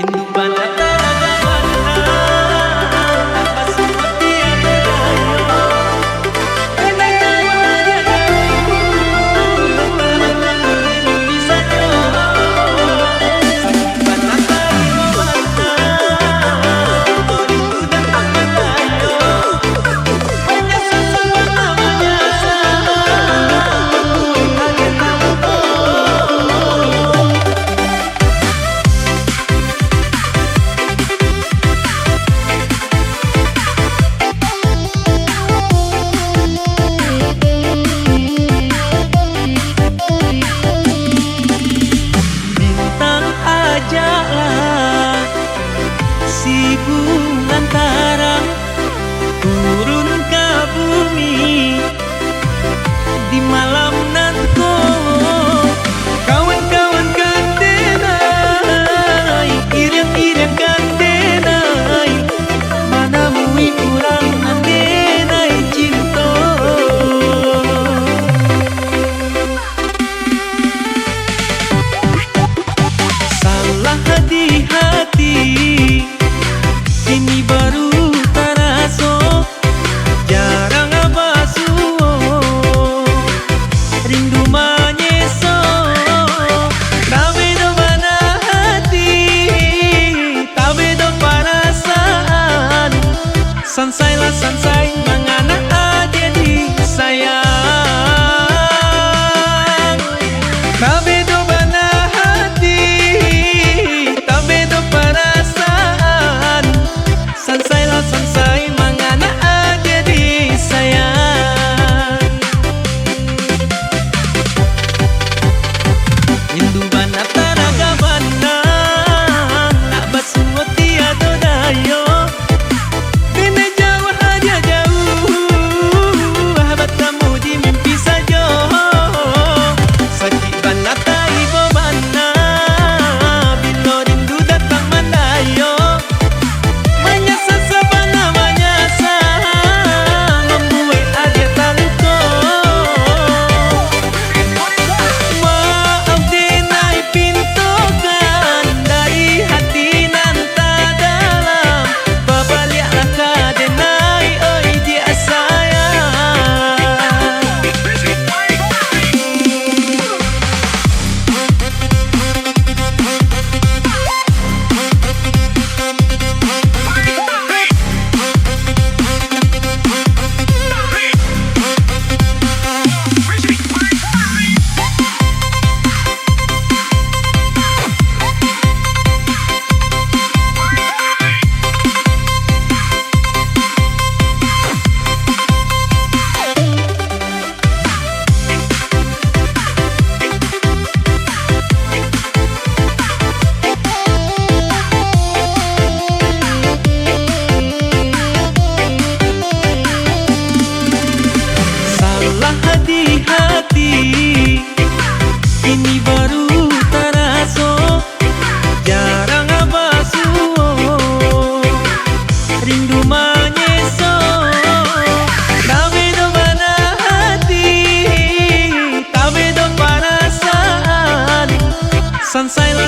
Rindu bala talaga mana apa seperti ada dayo. Andai tahu dia jauh, belum bisa jauh. Bala tayo mana, rindu datang mendayo. Menyesal sama menyesal, kaget tahu. Ajaklah si Bungantara turun ke bumi di malam nanti. Kawan-kawan kandenai, irang-irang kandenai, mana mui kurang andenai cinta. Di hati ini baru terasa, jarang basuh rindu menyeso. Tak beda mana hati, tak beda perasaan. Sansailah sansai mengana jadi sayang. Tak beda mana hati, sansailah sansai mengana jadi sayang. Rindu bana taraga bana nak basuh tiada dayo. Bina jauh aja jauh, bertemu di mimpi saja. Sakit bana taibo bana bila rindu datang mendayo. Di hati ini baru terasa, jarang basuh rindu menyeso. Tak beda mana hati, tak beda perasaan. Sansailah